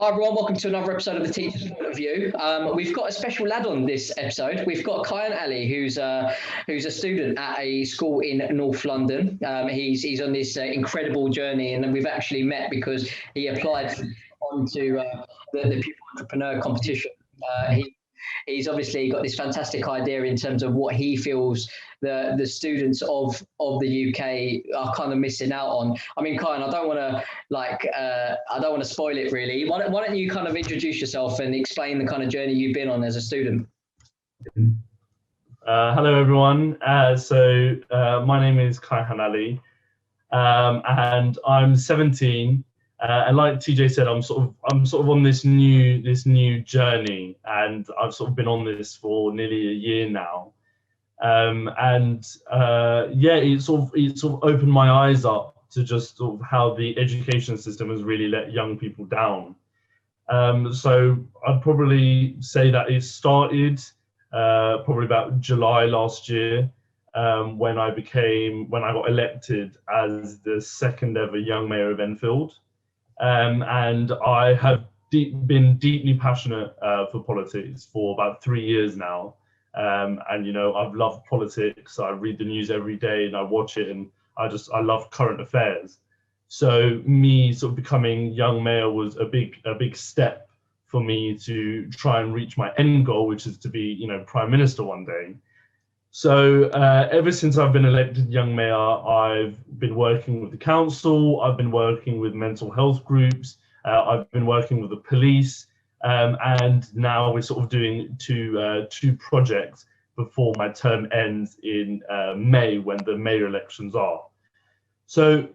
Hi everyone, welcome to another episode of the Teacher's Point of View. We've got a special lad on this episode. We've got Kayhan Ali, who's a student at a school in North London. He's on this incredible journey, and we've actually met because he applied onto the Pupil Entrepreneur competition. He's obviously got this fantastic idea in terms of what he feels the students of the UK are kind of missing out on. I mean, Kayhan, I don't want to spoil it really. Why don't you kind of introduce yourself and explain the kind of journey you've been on as a student? Hello everyone. My name is Kayhan Ali, and I'm 17. And like TJ said, I'm sort of on this new journey, and I've sort of been on this for nearly a year now. It sort of opened my eyes up to just sort of how the education system has really let young people down. So I'd probably say that it started probably about July last year, when I got elected as the second ever young mayor of Enfield. And I have been deeply passionate for politics for about 3 years now. And you know, I've loved politics. I read the news every day and I watch it, and I love current affairs. So me sort of becoming young mayor was a big step for me to try and reach my end goal, which is to be, you know, Prime Minister one day. So ever since I've been elected young mayor, I've been working with the council, I've been working with mental health groups, I've been working with the police, and now we're sort of doing two projects before my term ends in May, when the mayor elections are. So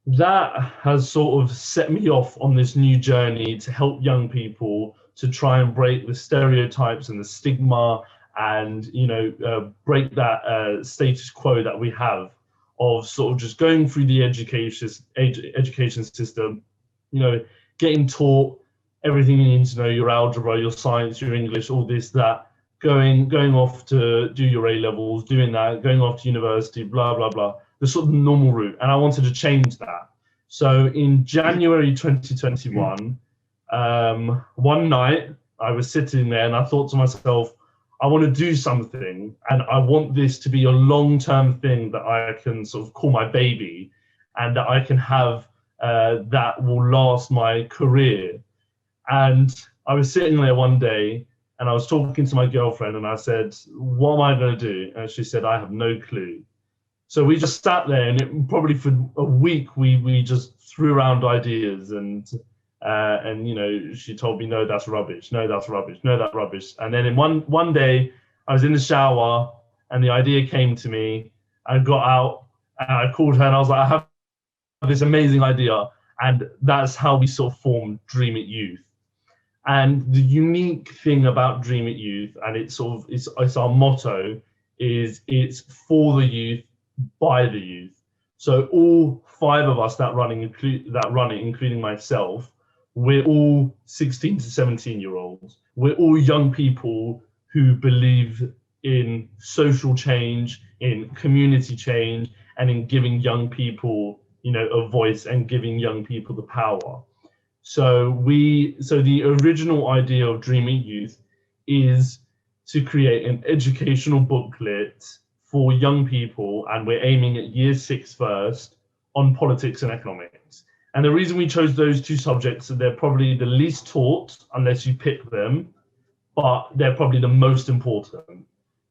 that has sort of set me off on this new journey to help young people to try and break the stereotypes and the stigma, and you know, break that status quo that we have of sort of just going through the education system, you know, getting taught everything you need to know, your algebra, your science, your English, all this, that, going off to do your A-levels, doing that, going off to university, blah, blah, blah, the sort of normal route. And I wanted to change that. So in January 2021, one night I was sitting there and I thought to myself, I want to do something, and I want this to be a long-term thing that I can sort of call my baby, and that I can have that will last my career. And I was sitting there one day and I was talking to my girlfriend and I said, what am I going to do? And she said, I have no clue. So we just sat there, and probably for a week we just threw around ideas, and you know, she told me, no, that's rubbish, no, that's rubbish, no, that's rubbish. And then in one day I was in the shower and the idea came to me. I got out and I called her and I was like, I have this amazing idea. And that's how we sort of formed Dream It Youth. And the unique thing about Dream It Youth, and it's our motto, is it's for the youth, by the youth. So all 5 of us that run it, including myself, we're all 16 to 17-year-olds. We're all young people who believe in social change, in community change, and in giving young people, you know, a voice and giving young people the power. So the original idea of Dream It Youth is to create an educational booklet for young people, and we're aiming at year 6 first, on politics and economics. And the reason we chose those 2 subjects is they're probably the least taught unless you pick them, but they're probably the most important.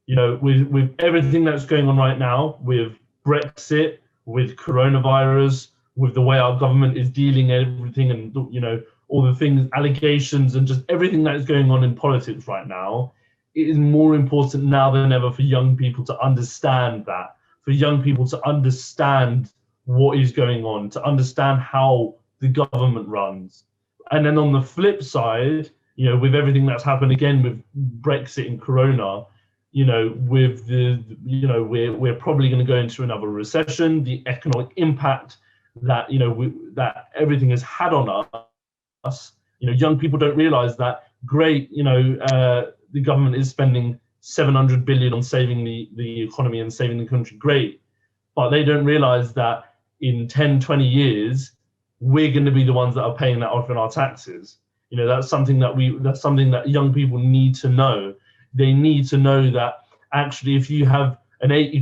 You know, with everything that's going on right now, with Brexit, with coronavirus, with the way our government is dealing everything, and you know, all the things, allegations, and just everything that is going on in politics right now, it is more important now than ever for young people to understand that, for young people to understand what is going on, to understand how the government runs. And then on the flip side, you know, with everything that's happened again with Brexit and Corona, you know, with the, you know, we're probably going to go into another recession, the economic impact that, you know, that everything has had on us. You know, young people don't realize that, great, you know, the government is spending 700 billion on saving the economy and saving the country, great. But they don't realize that in 10, 20 years, we're going to be the ones that are paying that off in our taxes. You know, that's something that young people need to know. They need to know that actually, if you have an 80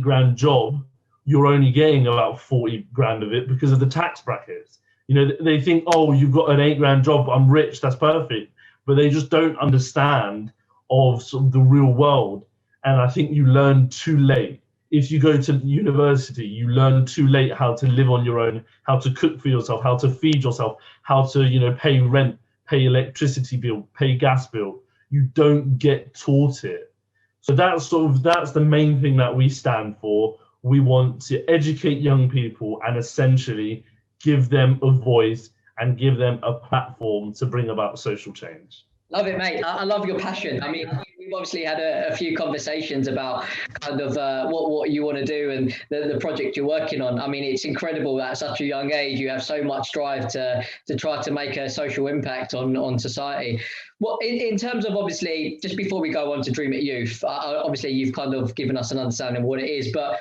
grand job, you're only getting about 40 grand of it because of the tax brackets. You know, they think, oh, you've got an 8 grand job, I'm rich, that's perfect. But they just don't understand of sort of the real world. And I think you learn too late. If you go to university, you learn too late how to live on your own, how to cook for yourself, how to feed yourself, how to, you know, pay rent, pay electricity bill, pay gas bill. You don't get taught it. So that's the main thing that we stand for. We want to educate young people and essentially give them a voice and give them a platform to bring about social change. Love it, mate. I love your passion. I mean, we've obviously had a few conversations about kind of what you want to do and the project you're working on. I mean, it's incredible that at such a young age you have so much drive to try to make a social impact on society. Well, in terms of, obviously, just before we go on to Dream It Youth, obviously you've kind of given us an understanding of what it is, but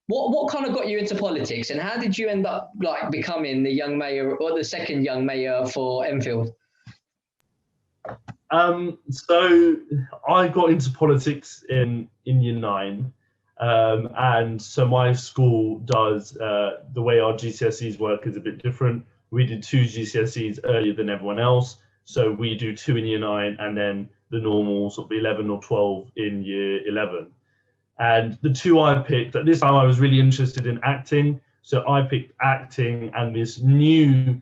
what kind of got you into politics, and how did you end up like becoming the young mayor or the second young mayor for Enfield? So I got into politics in year 9, and so my school does the way our GCSEs work is a bit different. We did 2 GCSEs earlier than everyone else, so we do 2 in year 9 and then the normal sort of 11 or 12 in year 11. And the 2 I picked, at this time I was really interested in acting, so I picked acting and this new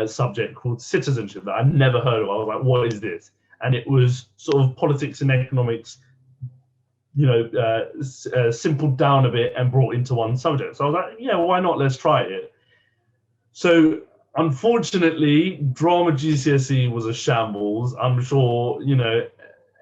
subject called citizenship that I'd never heard of. I was like, what is this? And it was sort of politics and economics, you know, simpled down a bit and brought into one subject. So I was like, yeah, why not? Let's try it. So unfortunately, drama GCSE was a shambles. I'm sure, you know,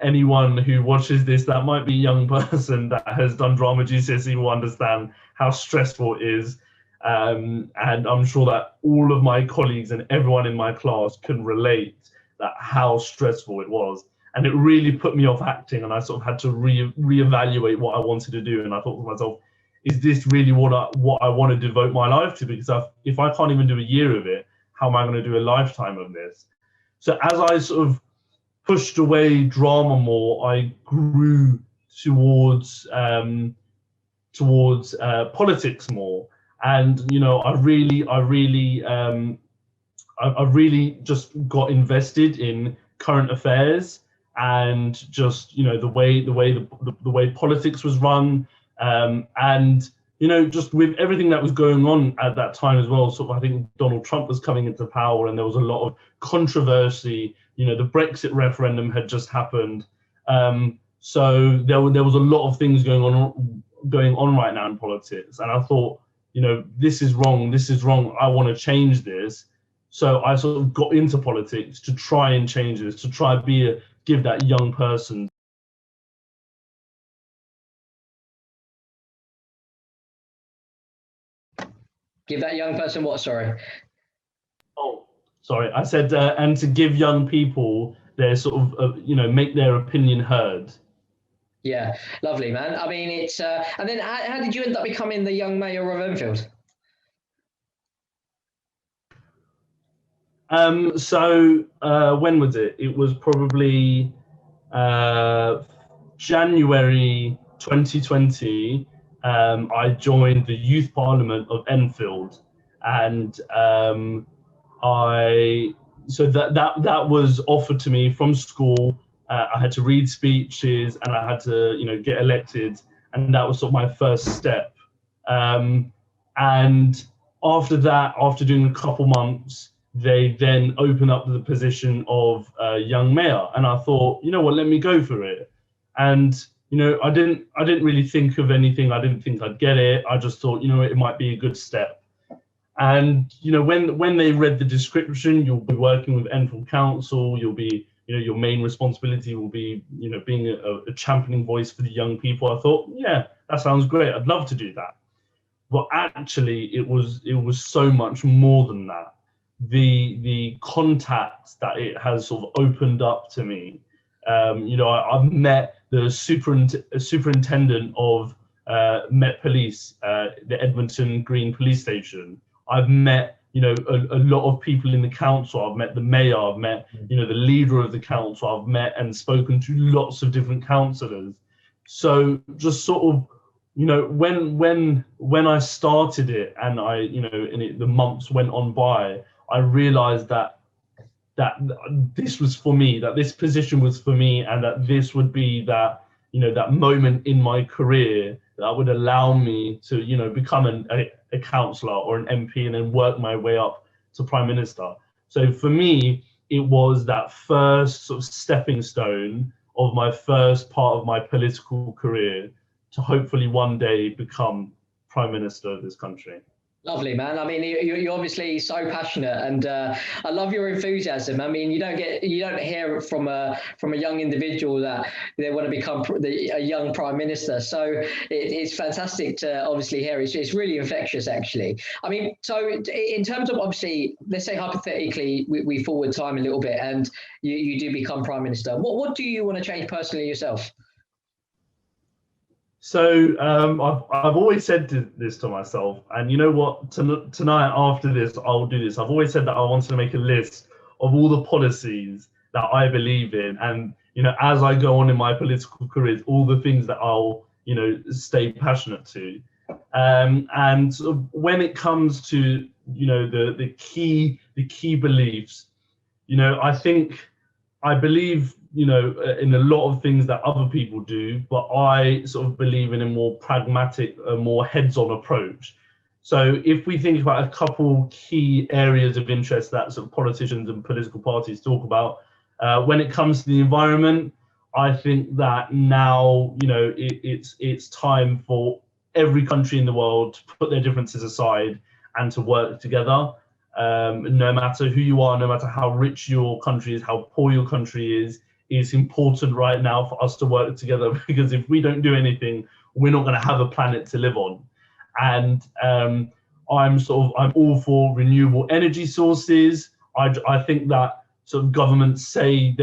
anyone who watches this that might be a young person that has done drama GCSE will understand how stressful it is. And I'm sure that all of my colleagues and everyone in my class can relate that how stressful it was. And it really put me off acting, and I sort of had to reevaluate what I wanted to do. And I thought to myself, is this really what I want to devote my life to? Because if I can't even do a year of it, how am I going to do a lifetime of this? So as I sort of pushed away drama more, I grew towards politics more. And you know, I really just got invested in current affairs and just, you know, the way politics was run, and you know, just with everything that was going on at that time as well. So I think Donald Trump was coming into power, and there was a lot of controversy. You know, the Brexit referendum had just happened, so there was a lot of things going on right now in politics, and I thought, you know, this is wrong. I want to change this. So I sort of got into politics to try and change this, to try give that young person. Give that young person what, sorry? Oh, sorry. I said, and to give young people their sort of, you know, make their opinion heard. Yeah, lovely, man. I mean, it's, and then how did you end up becoming the young mayor of Enfield? So when was it? It was probably January 2020. I joined the Youth Parliament of Enfield, and so that was offered to me from school. I had to read speeches and I had to, you know, get elected, and that was sort of my first step. And after that, after doing a couple months, they then opened up the position of young mayor, and I thought, you know what, let me go for it. And you know, I didn't really think of anything. I didn't think I'd get it. I just thought, you know, it might be a good step. And you know, when they read the description, you'll be working with Enfield Council. You'll be, you know, your main responsibility will be, you know, being a championing voice for the young people. I thought, yeah, that sounds great. I'd love to do that. But actually, it was so much more than that. The contacts that it has sort of opened up to me. You know, I've met the superintendent of Met Police, the Edmonton Green Police Station. I've met a lot of people in the council. I've met the mayor, I've met, the leader of the council, I've met and spoken to lots of different councillors. So just sort of, when I started it and the months went on by, I realized that this was for me, that this position was for me, and that this would be that, that moment in my career that would allow me to, become a councillor or an MP and then work my way up to Prime Minister. So for me, it was that first sort of stepping stone of my first part of my political career to hopefully one day become Prime Minister of this country. Lovely, man. I mean, you're obviously so passionate, and I love your enthusiasm. I mean, you don't hear it from a young individual that they want to become a young prime minister. So it's fantastic to obviously hear. It's really infectious, actually. I mean, so in terms of, obviously, let's say hypothetically we forward time a little bit, and you do become prime minister. What do you want to change personally yourself? So I've always said this to myself, and you know what? Tonight after this, I'll do this. I've always said that I wanted to make a list of all the policies that I believe in, and as I go on in my political career, all the things that I'll stay passionate to. And when it comes to the key beliefs, I believe in a lot of things that other people do, but I sort of believe in a more pragmatic, a more heads-on approach. So if we think about a couple key areas of interest that sort of politicians and political parties talk about, when it comes to the environment, I think that now it's time for every country in the world to put their differences aside and to work together. No matter who you are, no matter how rich your country is, how poor your country is, it's important right now for us to work together, because if we don't do anything, we're not going to have a planet to live on. And I'm all for renewable energy sources. I think that sort of governments say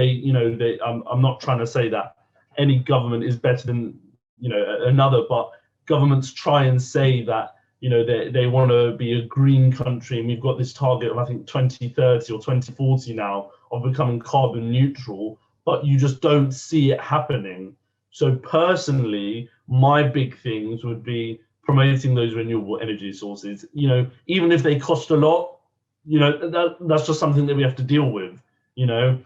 I'm not trying to say that any government is better than another, but governments try and say that they want to be a green country, and we've got this target of, I think, 2030 or 2040 now of becoming carbon neutral, but you just don't see it happening. So personally, my big things would be promoting those renewable energy sources. Even if they cost a lot, that's just something that we have to deal with. I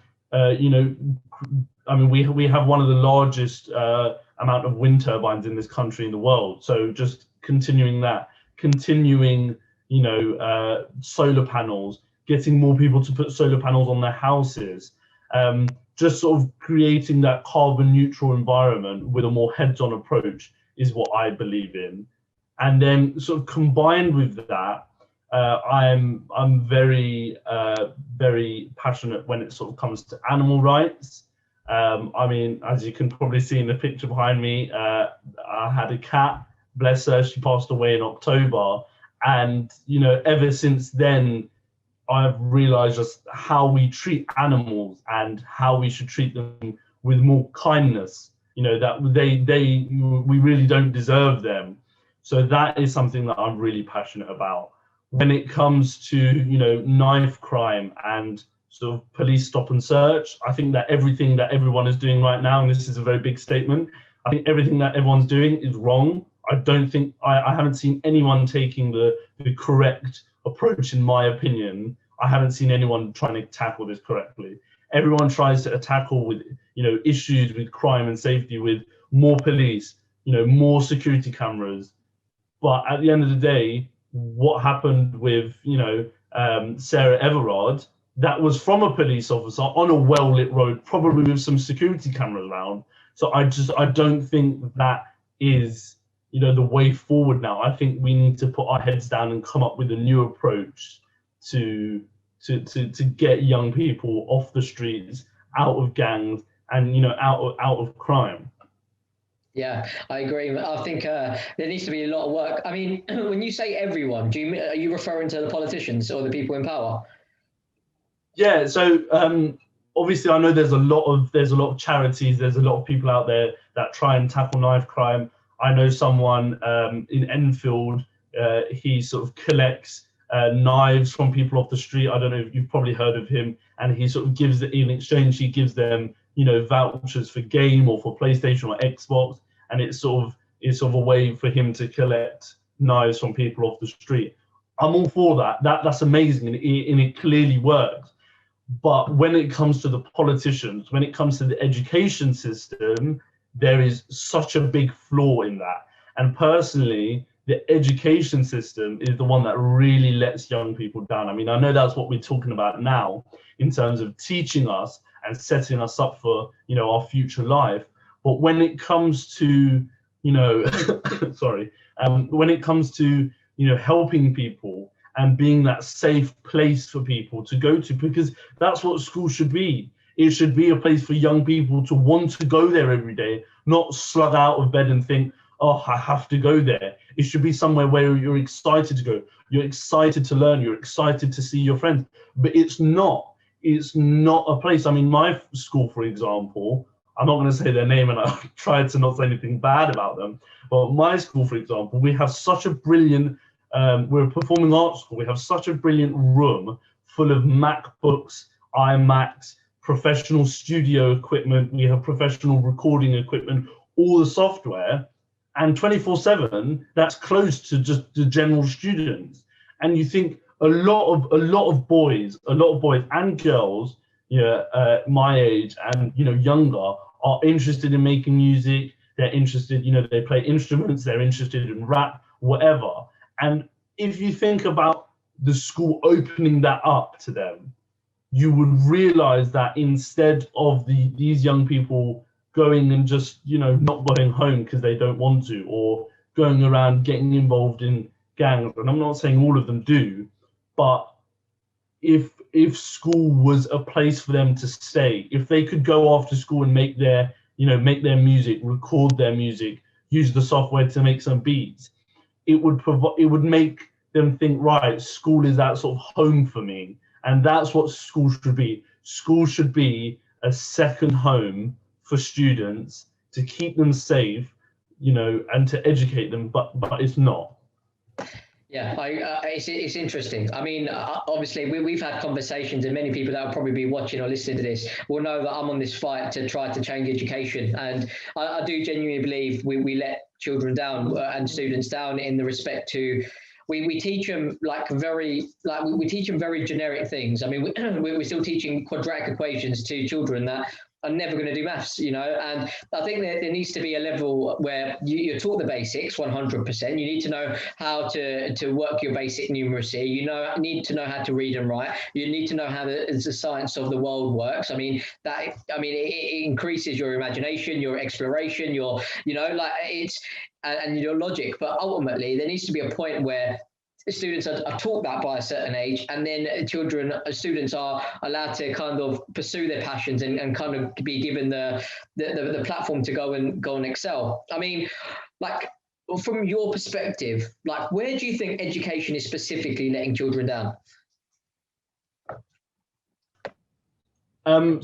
mean, we have one of the largest amount of wind turbines in this country in the world. So just continuing solar panels, getting more people to put solar panels on their houses, just sort of creating that carbon neutral environment with a more heads-on approach is what I believe in. And then sort of combined with that, I'm very passionate when it sort of comes to animal rights. I mean, as you can probably see in the picture behind me, I had a cat, bless her, she passed away in October. And, ever since then, I've realized just how we treat animals and how we should treat them with more kindness, that we really don't deserve them. So that is something that I'm really passionate about. When it comes to, knife crime and sort of police stop and search, I think that everything that everyone is doing right now, and this is a very big statement, I think everything that everyone's doing is wrong. I don't think, I haven't seen anyone taking the correct approach, in my opinion. I haven't seen anyone trying to tackle this correctly. Everyone tries to tackle with, issues with crime and safety with more police, more security cameras. But at the end of the day, what happened with, Sarah Everard, that was from a police officer on a well-lit road, probably with some security cameras around. So I don't think that is, the way forward now. I think we need to put our heads down and come up with a new approach to get young people off the streets, out of gangs, and out of crime. Yeah, I agree. I think there needs to be a lot of work. I mean, when you say everyone, are you referring to the politicians or the people in power? Yeah. So obviously, I know there's a lot of charities. There's a lot of people out there that try and tackle knife crime. I know someone in Enfield. He sort of collects knives from people off the street. I don't know if you've probably heard of him, and he sort of gives it in exchange. He gives them, vouchers for game or for PlayStation or Xbox, and it's sort of a way for him to collect knives from people off the street. I'm all for that. That's amazing, and it clearly works. But when it comes to the politicians, when it comes to the education system, there is such a big flaw in that. And personally, the education system is the one that really lets young people down. I mean, I know that's what we're talking about now in terms of teaching us and setting us up for, our future life. But when it comes to, when it comes to, helping people and being that safe place for people to go to, because that's what school should be. It should be a place for young people to want to go there every day, not slug out of bed and think, oh, I have to go there. It should be somewhere where you're excited to go. You're excited to learn. You're excited to see your friends. But it's not a place. I mean, my school, for example, I'm not going to say their name, and I tried to not say anything bad about them. But my school, for example, we have such a brilliant, we're a performing arts school. We have such a brilliant room full of MacBooks, iMacs, professional studio equipment. We have professional recording equipment, all the software, and 24/7. That's closed to just the general students. And you think a lot of boys and girls, my age and younger, are interested in making music. They're interested, they play instruments. They're interested in rap, whatever. And if you think about the school opening that up to them, you would realize that instead of these young people going and just, not going home because they don't want to, or going around getting involved in gangs, and I'm not saying all of them do, but if school was a place for them to stay, if they could go after school and make their music, record their music, use the software to make some beats, it would make them think, right, school is that sort of home for me. And that's what school should be. School should be a second home for students, to keep them safe, and to educate them, but it's not. Yeah, it's interesting. I mean, obviously, we've had conversations, and many people that will probably be watching or listening to this will know that I'm on this fight to try to change education. And I do genuinely believe we let children down and students down in the respect to, we teach them we teach them very generic things. I mean, we're still teaching quadratic equations to children that are never going to do maths, and I think there needs to be a level where you're taught the basics 100%. You need to know how to work your basic numeracy. Need to know how to read and write. You need to know how the science of the world works. It increases your imagination, your exploration, and your logic. But ultimately, there needs to be a point where students are taught that by a certain age, and then students are allowed to kind of pursue their passions and kind of be given the platform to go and excel. I mean, from your perspective, where do you think education is specifically letting children down?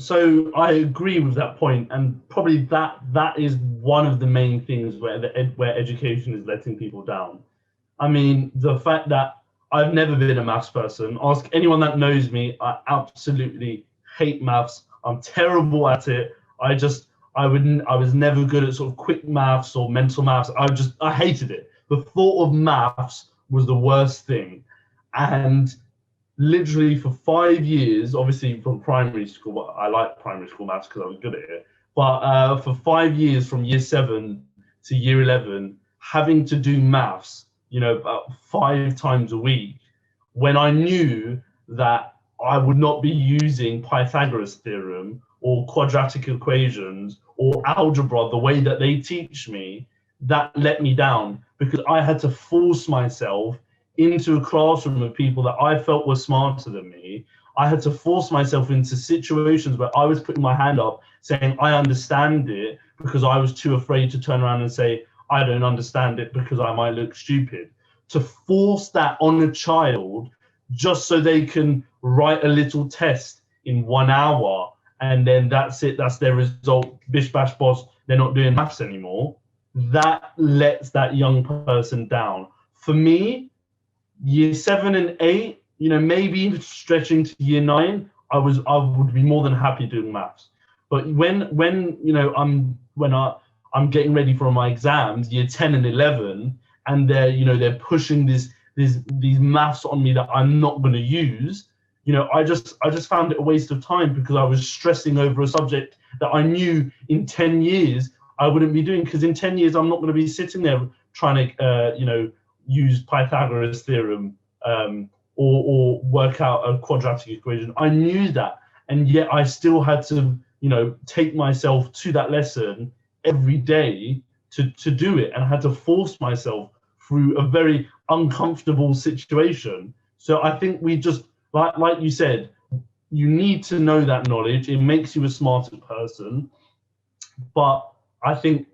So I agree with that point, and probably that is one of the main things where education is letting people down. I mean, the fact that I've never been a maths person. Ask anyone that knows me. I absolutely hate maths. I'm terrible at it. I was never good at sort of quick maths or mental maths. I hated it. The thought of maths was the worst thing. And literally for 5 years, obviously from primary school, but I like primary school maths because I was good at it. But for 5 years, from year 7 to year 11, having to do maths, about 5 times a week, when I knew that I would not be using Pythagoras theorem or quadratic equations or algebra the way that they teach me, that let me down, because I had to force myself into a classroom of people that I felt were smarter than me. I had to force myself into situations where I was putting my hand up saying, I understand it, because I was too afraid to turn around and say, I don't understand it because I might look stupid. To force that on a child just so they can write a little test in 1 hour and then that's it, that's their result, bish bash boss, they're not doing maths anymore, that lets that young person down. For me, Year 7 and 8, you know, maybe even stretching to year 9, I would be more than happy doing maths. But when you know I'm getting ready for my exams, year 10 and 11, and they're pushing these maths on me that I'm not going to use, you know, I just found it a waste of time, because I was stressing over a subject that I knew in 10 years I wouldn't be doing, because in 10 years I'm not going to be sitting there trying to use Pythagoras theorem, or work out a quadratic equation. I knew that, and yet I still had to, you know, take myself to that lesson every day to do it, and I had to force myself through a very uncomfortable situation. So I think we just, like you said, you need to know that knowledge. It makes you a smarter person, but I think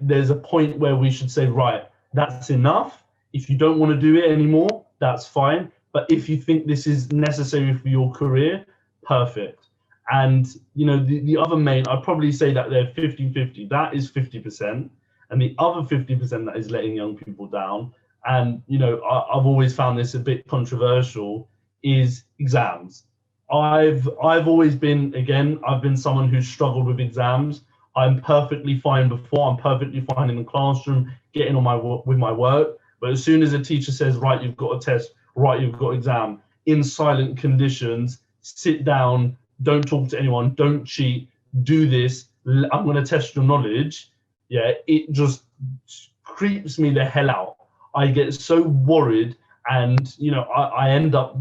there's a point where we should say, right, that's enough. If you don't want to do it anymore, that's fine. But if you think this is necessary for your career, perfect. And, you know, the other main, I'd probably say that they're 50-50. That is 50%. And the other 50% that is letting young people down, and, you know, I've always found this a bit controversial, is exams. I've always been, again, I've been someone who's struggled with exams. I'm perfectly fine before. I'm perfectly fine in the classroom, getting on with my work. But as soon as a teacher says, right, you've got a test, right, you've got exam, in silent conditions, sit down, don't talk to anyone, don't cheat, do this, I'm going to test your knowledge. Yeah, it just creeps me the hell out. I get so worried, and, you know, I end up,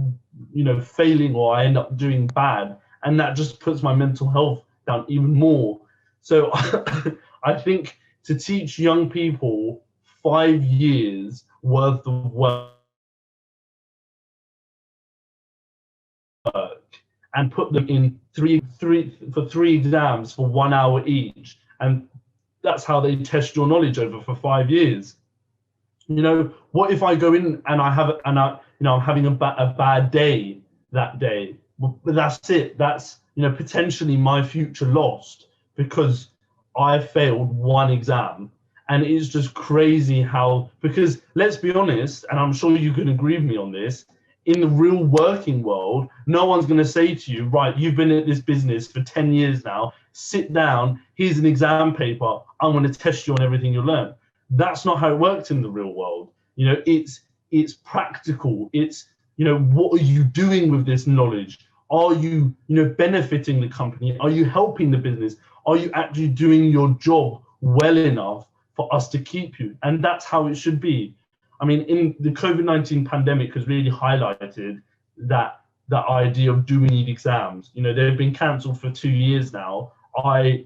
you know, failing, or I end up doing bad. And that just puts my mental health down even more. So I think to teach young people 5 years worth of work and put them in three exams for 1 hour each, and that's how they test your knowledge over for 5 years. You know, what if I go in and I'm having a bad day that day? But that's it. That's, you know, potentially my future lost, because I failed one exam. And it's just crazy how, because let's be honest, and I'm sure you can agree with me on this, in the real working world, no one's going to say to you, right, you've been at this business for 10 years now, sit down, here's an exam paper, I'm going to test you on everything you learn. That's not how it works in the real world. You know, it's practical. It's, you know, what are you doing with this knowledge? Are you, you know, benefiting the company? Are you helping the business? Are you actually doing your job well enough for us to keep you? And that's how it should be. I mean, in the COVID-19 pandemic has really highlighted that idea of, do we need exams? You know, they've been cancelled for 2 years now. I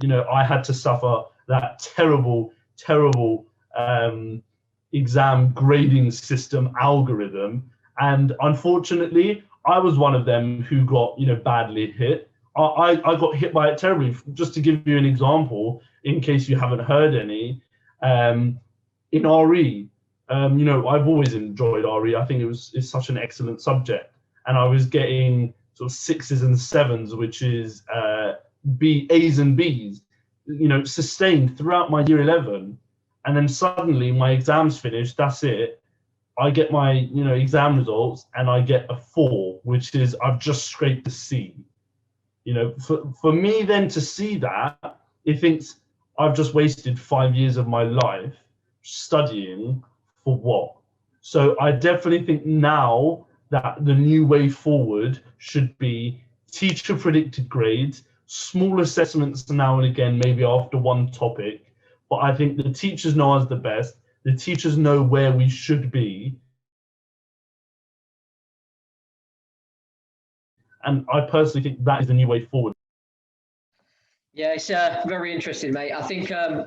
had to suffer that terrible exam grading system algorithm, and unfortunately I was one of them who got, you know, badly hit. I got hit by it terribly. Just to give you an example, in case you haven't heard any, in RE, you know, I've always enjoyed RE. I think it's such an excellent subject, and I was getting sort of 6s and 7s, which is A's and B's, you know, sustained throughout my year 11. And then suddenly my exams finished, that's it. I get my, you know, exam results, and I get a 4, which is, I've just scraped a C. You know, for me then to see that, it thinks I've just wasted 5 years of my life studying for what? So I definitely think now that the new way forward should be teacher predicted grades, small assessments now and again, maybe after one topic. But I think the teachers know us the best. The teachers know where we should be. And I personally think that is the new way forward. Yeah, it's very interesting, mate. I think I'm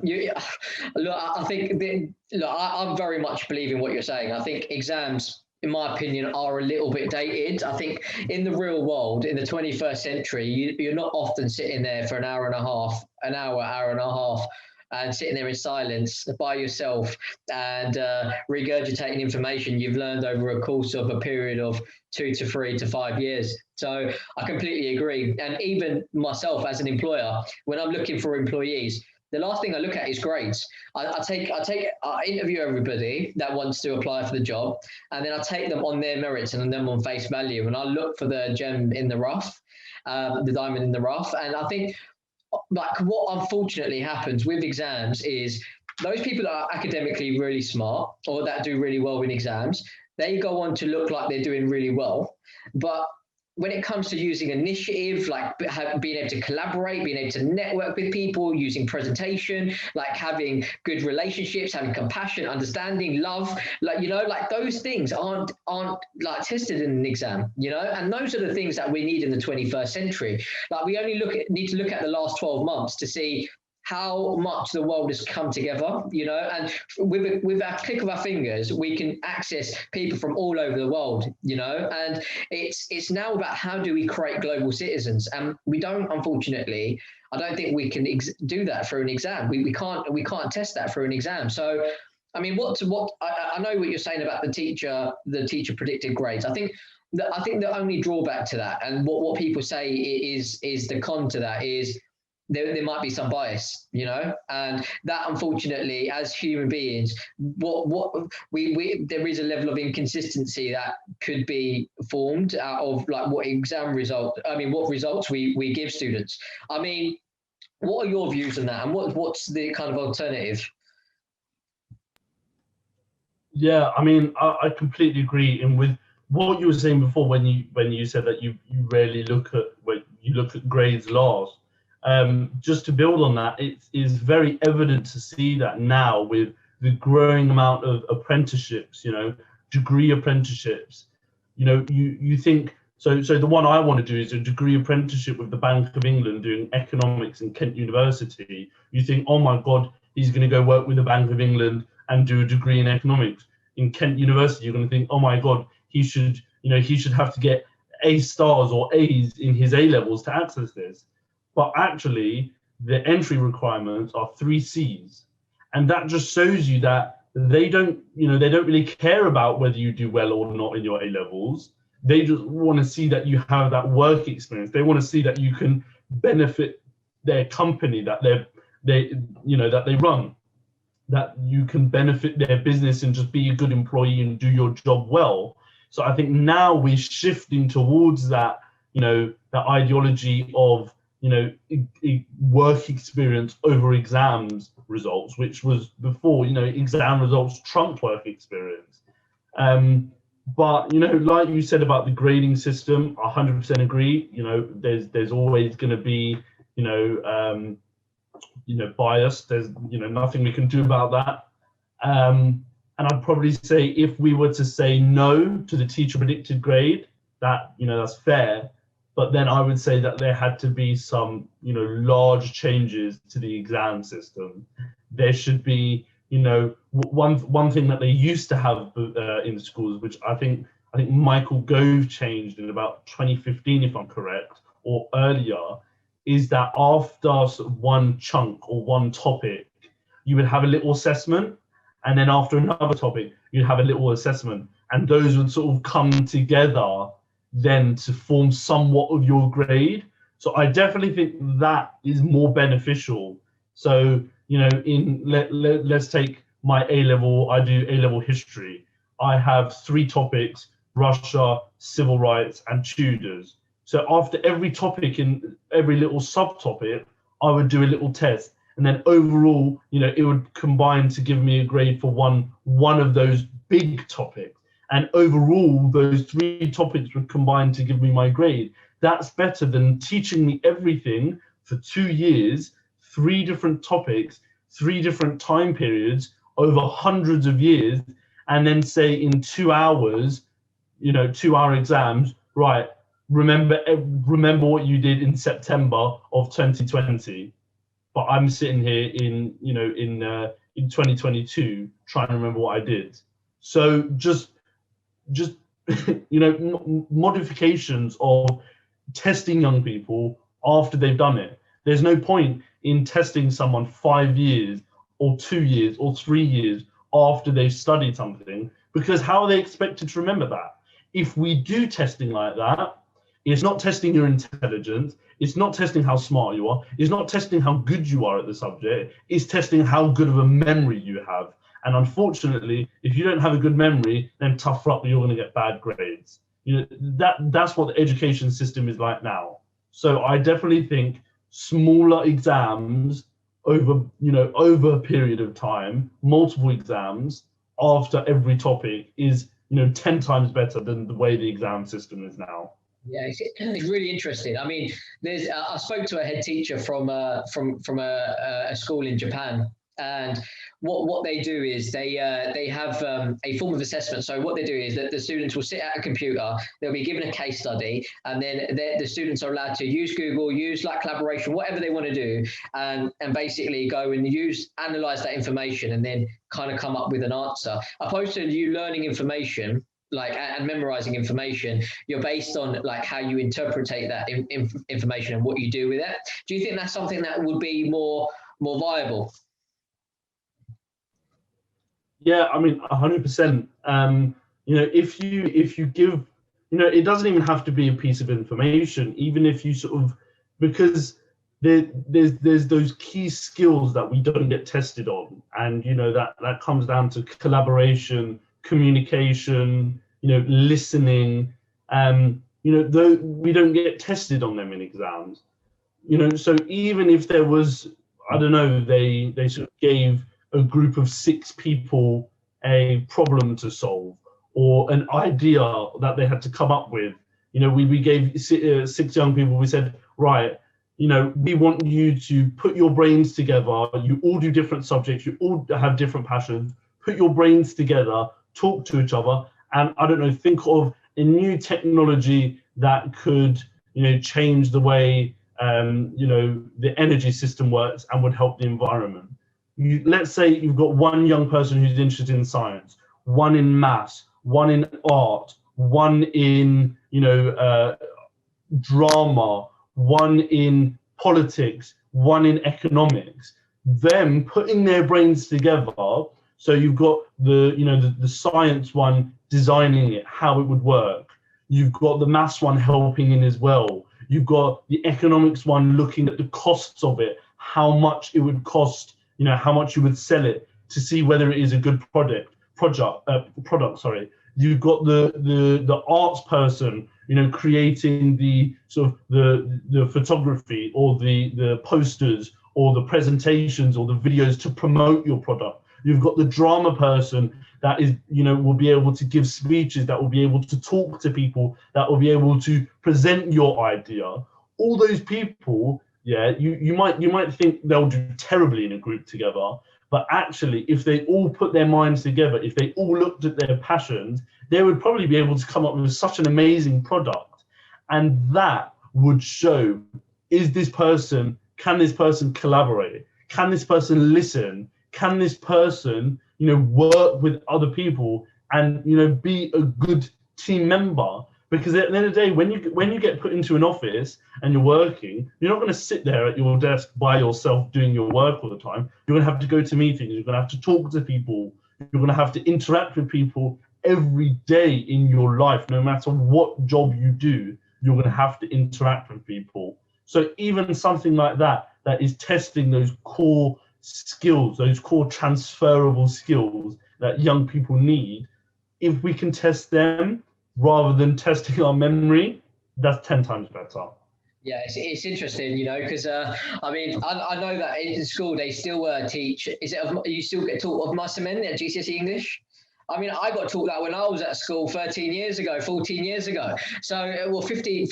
very much believing what you're saying. I think exams, in my opinion, are a little bit dated. I think in the real world, in the 21st century, you're not often sitting there for an hour and a half, and sitting there in silence by yourself and regurgitating information you've learned over a course of a period of 2 to 3 to 5 years. So I completely agree. And even myself as an employer, when I'm looking for employees, the last thing I look at is grades. I interview everybody that wants to apply for the job, and then I take them on their merits and them on face value, and I look for the gem in the rough, the diamond in the rough. And I think, like, what unfortunately happens with exams is those people that are academically really smart or that do really well in exams, they go on to look like they're doing really well. But when it comes to using initiative, like being able to collaborate, being able to network with people, using presentation, like having good relationships, having compassion, understanding, love, like, you know, like those things aren't like tested in an exam, you know, and those are the things that we need in the 21st century. Like, we only need to look at the last 12 months to see how much the world has come together, you know, and with our click of our fingers, we can access people from all over the world, you know, and it's now about how do we create global citizens, and we don't, unfortunately, I don't think we can do that through an exam. We can't test that through an exam. So, I mean, I know what you're saying about the teacher predicted grades. I think the only drawback to that, and what people say is the con to that, is there might be some bias, you know, and that, unfortunately, as human beings, there is a level of inconsistency that could be formed out of, like, what results we give students. I mean, what are your views on that, and what's the kind of alternative? Yeah, I mean, I completely agree. And with what you were saying before, when you said that you rarely look at grades last. Just to build on that, it is very evident to see that now with the growing amount of apprenticeships, you know, degree apprenticeships. You know, you think, so the one I want to do is a degree apprenticeship with the Bank of England doing economics in Kent University. You think, oh my God, he's going to go work with the Bank of England and do a degree in economics. In Kent University, you're going to think, oh my God, he should have to get A stars or A's in his A levels to access this. But actually, the entry requirements are 3 C's. And that just shows you that they don't really care about whether you do well or not in your A levels. They just want to see that you have that work experience. They want to see that you can benefit their company that they run, that you can benefit their business and just be a good employee and do your job well. So I think now we're shifting towards that, you know, that ideology of, you know, work experience over exams results, which was before, you know, exam results trumped work experience. But, you know, like you said about the grading system, 100% agree. You know, there's always going to be, you know, bias. There's, you know, nothing we can do about that. And I'd probably say if we were to say no to the teacher predicted grade, that, you know, that's fair. But then I would say that there had to be some, you know, large changes to the exam system. There should be, you know, one thing that they used to have in schools, which I think Michael Gove changed in about 2015, if I'm correct, or earlier, is that after one chunk or one topic, you would have a little assessment, and then after another topic, you'd have a little assessment, and those would sort of come together then to form somewhat of your grade. So I definitely think that is more beneficial. So, you know, let's take my A-level, I do A-level history. I have 3 topics: Russia, civil rights, and Tudors. So after every topic in every little subtopic, I would do a little test. And then overall, you know, it would combine to give me a grade for one of those big topics. And overall, those 3 topics would combine to give me my grade. That's better than teaching me everything for 2 years, 3 different topics, 3 different time periods over hundreds of years, and then say in 2 hours, you know, 2-hour exams, right, remember what you did in September of 2020. But I'm sitting here in 2022 trying to remember what I did. So just you know, modifications of testing young people after they've done it. There's no point in testing someone 5 years or 2 years or 3 years after they've studied something, because how are they expected to remember that? If we do testing like that, It's not testing your intelligence. It's not testing how smart you are. It's not testing how good you are at the subject. It's testing how good of a memory you have. And unfortunately, if you don't have a good memory, then tough luck, you're going to get bad grades. That's what the education system is like now. So I definitely think smaller exams over a period of time, multiple exams after every topic is 10 times better than the way the exam system is now. Yeah, it's really interesting. I mean, there's I spoke to a head teacher from a school in Japan, and what they do is they have a form of assessment. So what they do is that the students will sit at a computer, they'll be given a case study, and then the students are allowed to use Google, use like collaboration, whatever they want to do, and basically go and analyze that information, and then kind of come up with an answer. Opposed to you learning information and memorizing information, you're based on like how you interpretate that information and what you do with it. Do you think that's something that would be more viable? Yeah, I mean, 100%. If you give, it doesn't even have to be a piece of information. Even if you because there's those key skills that we don't get tested on, and that comes down to collaboration, communication, listening. Though we don't get tested on them in exams. So even if there was, I don't know, they sort of gave a group of 6 people a problem to solve, or an idea that they had to come up with. We gave 6 young people, we said, right, we want you to put your brains together. You all do different subjects, you all have different passions, put your brains together, talk to each other, and I don't know, think of a new technology that could, change the way, the energy system works and would help the environment. Let's say you've got one young person who's interested in science, one in maths, one in art, one in drama, one in politics, one in economics. Them putting their brains together. So you've got the science one designing it, how it would work. You've got the maths one helping in as well. You've got the economics one looking at the costs of it, how much it would cost, how much you would sell it to see whether it is a good product. Sorry. You've got the arts person, creating the sort of the photography or the posters or the presentations or the videos to promote your product. You've got the drama person that is, will be able to give speeches, that will be able to talk to people, that will be able to present your idea. All those people, yeah, you might think they'll do terribly in a group together, but actually, if they all put their minds together, if they all looked at their passions, they would probably be able to come up with such an amazing product. And that would show, can this person collaborate? Can this person listen? Can this person, work with other people and, be a good team member? Because at the end of the day, when you get put into an office and you're working, you're not going to sit there at your desk by yourself doing your work all the time. You're going to have to go to meetings. You're going to have to talk to people. You're going to have to interact with people every day in your life. No matter what job you do, you're going to have to interact with people. So even something like that is testing those core skills, those core transferable skills that young people need, if we can test them rather than testing our memory, that's 10 times better. Yeah, it's interesting, because I mean, I know that in school they still teach. You still get taught of Muslim at GCSE English? I mean, I got taught that when I was at school 13 years ago, 14 years ago. So, 15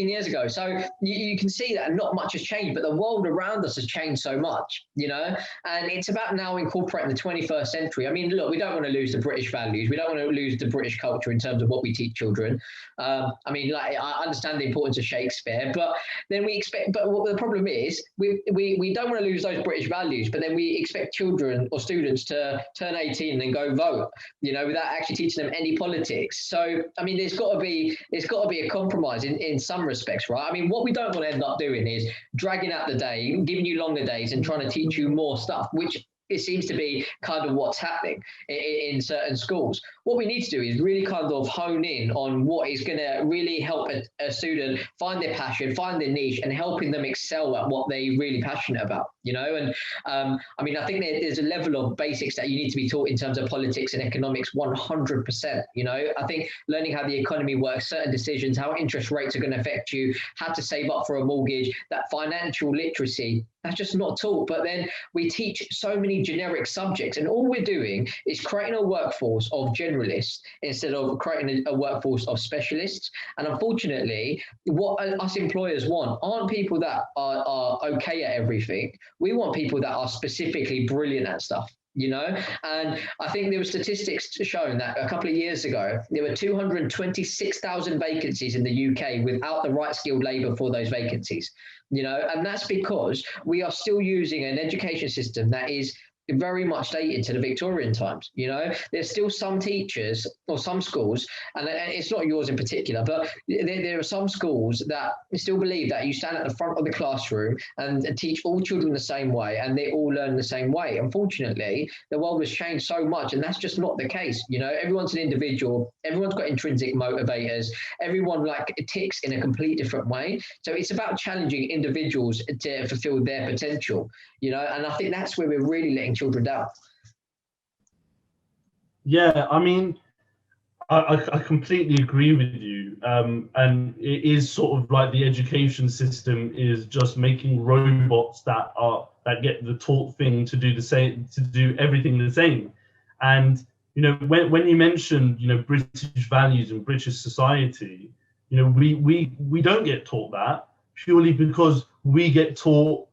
years ago. So you can see that not much has changed, but the world around us has changed so much, and it's about now incorporating the 21st century. I mean, look, we don't want to lose the British values. We don't want to lose the British culture in terms of what we teach children. I mean, like, I understand the importance of Shakespeare, but then but what the problem is, we don't want to lose those British values, but then we expect children or students to turn 18 and go vote, without actually teaching them any politics. So, I mean, there's got to be a compromise in some respects, right? I mean, what we don't want to end up doing is dragging out the day, giving you longer days and trying to teach you more stuff, which it seems to be kind of what's happening in certain schools. What we need to do is really kind of hone in on what is going to really help a student find their passion, find their niche, and helping them excel at what they're really passionate about, you know? And I mean, I think there's a level of basics that you need to be taught in terms of politics and economics 100%, you know? I think learning how the economy works, certain decisions, how interest rates are going to affect you, how to save up for a mortgage, that financial literacy, that's just not taught. But then we teach so many generic subjects, and all we're doing is creating a workforce of generalists instead of creating a workforce of specialists. And unfortunately, what us employers want aren't people that are okay at everything. We want people that are specifically brilliant at stuff, you know? And I think there were statistics showing that a couple of years ago, there were 226,000 vacancies in the UK without the right skilled labour for those vacancies, you know? And that's because we are still using an education system that is very much dated to the Victorian times. You know, there's still some teachers or some schools, and it's not yours in particular, but there are some schools that still believe that you stand at the front of the classroom and teach all children the same way, and they all learn the same way. Unfortunately, the world has changed so much, and that's just not the case. You know, everyone's an individual, everyone's got intrinsic motivators, everyone like ticks in a complete different way. So it's about challenging individuals to fulfill their potential, you know, and I think that's where we're really letting children down. Yeah, I mean, I completely agree with you. And it is sort of like the education system is just making robots that get the taught thing to do the same, to do everything the same. And you know, when you mentioned, you know, British values and British society, you know, we don't get taught that, purely because we get taught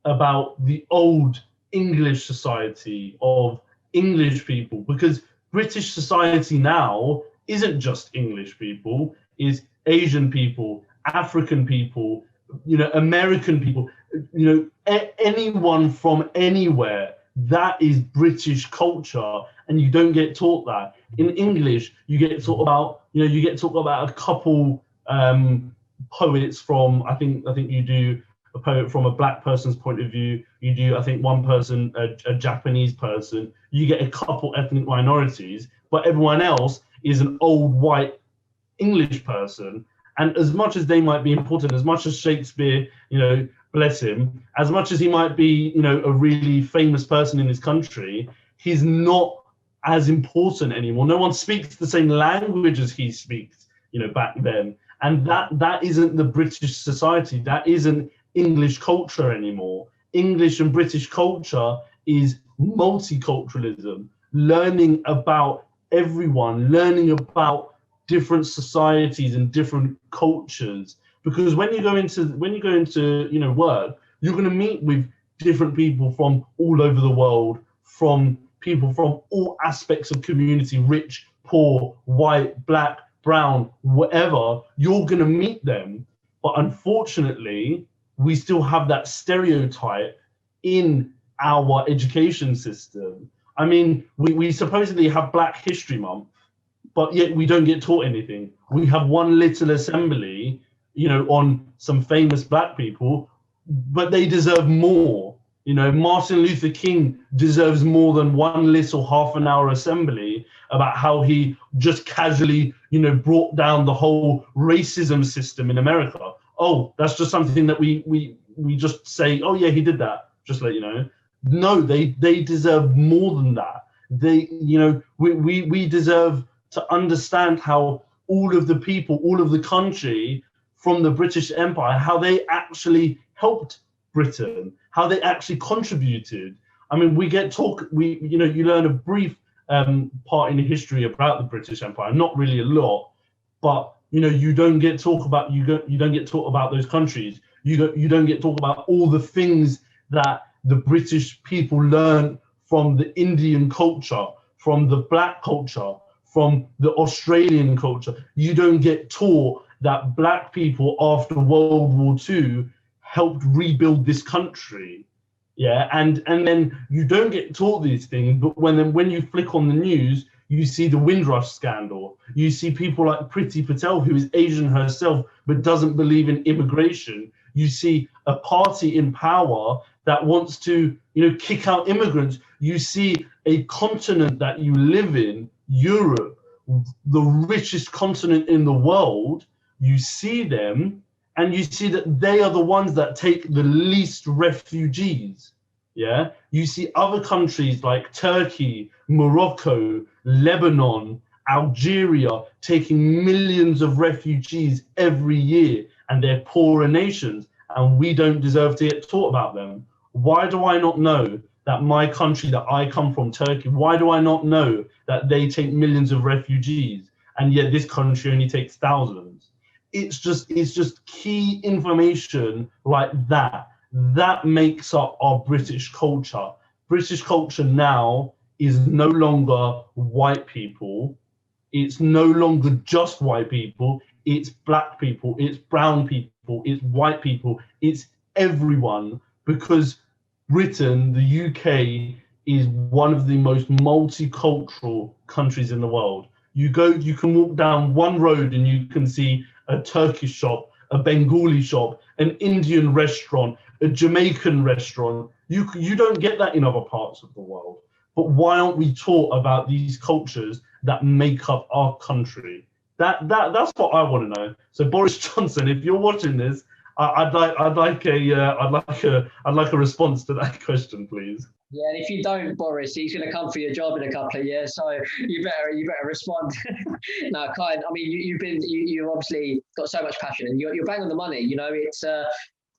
about the old English society of English people, because British society now isn't just English people, is Asian people, African people, you know, American people, you know, anyone from anywhere. That is British culture, and you don't get taught that. In English, you get taught about, you know, you get taught about a couple poets from, I think you do a poet from a black person's point of view, you do, I think, one person, a Japanese person, you get a couple ethnic minorities, but everyone else is an old white English person. And as much as they might be important, as much as Shakespeare, you know, bless him, as much as he might be, you know, a really famous person in his country, he's not as important anymore. No one speaks the same language as he speaks, you know, back then. And that isn't the British society. That isn't English culture anymore. English and British culture is multiculturalism, learning about everyone, learning about different societies and different cultures. Because when you go into you know, work, you're going to meet with different people from all over the world, from people from all aspects of community, rich, poor, white, black, brown, whatever. You're going to meet them. But unfortunately, we still have that stereotype in our education system. I mean, we supposedly have Black History Month, but yet we don't get taught anything. We have one little assembly, you know, on some famous black people, but they deserve more. You know, Martin Luther King deserves more than one little half-an-hour assembly about how he just casually, you know, brought down the whole racism system in America. Oh, that's just something that we just say, oh yeah, he did that, just let you know. No, they deserve more than that. They, you know, we deserve to understand how all of the people, all of the country from the British Empire, how they actually helped Britain, how they actually contributed. I mean, you know, you learn a brief part in history about the British Empire, not really a lot, but you know, you don't get taught about those countries. You don't get taught about all the things that the British people learned from the Indian culture, from the black culture, from the Australian culture. You don't get taught that black people after World War II helped rebuild this country. Yeah, and then you don't get taught these things, but when you flick on the news, you see the Windrush scandal. You see people like Priti Patel, who is Asian herself, but doesn't believe in immigration. You see a party in power that wants to, kick out immigrants. You see a continent that you live in, Europe, the richest continent in the world. You see them, and you see that they are the ones that take the least refugees. Yeah, you see other countries like Turkey, Morocco, Lebanon, Algeria taking millions of refugees every year, and they're poorer nations, and we don't deserve to get taught about them. Why do I not know that my country that I come from, Turkey, why do I not know that they take millions of refugees, and yet this country only takes thousands? It's just key information like that makes up our British culture. British culture now is no longer white people. It's no longer just white people. It's black people, it's brown people, it's white people, it's everyone, because Britain, the UK, is one of the most multicultural countries in the world. You can walk down one road and you can see a Turkish shop, a Bengali shop, an Indian restaurant, a Jamaican restaurant. You don't get that in other parts of the world. But why aren't we taught about these cultures that make up our country? That's what I want to know. So Boris Johnson, if you're watching this, I'd like a response to that question, please. Yeah, and if you don't, Boris, he's going to come for your job in a couple of years, so you better respond. No, Kayhan, I mean, you've obviously got so much passion, and you're bang on the money. It's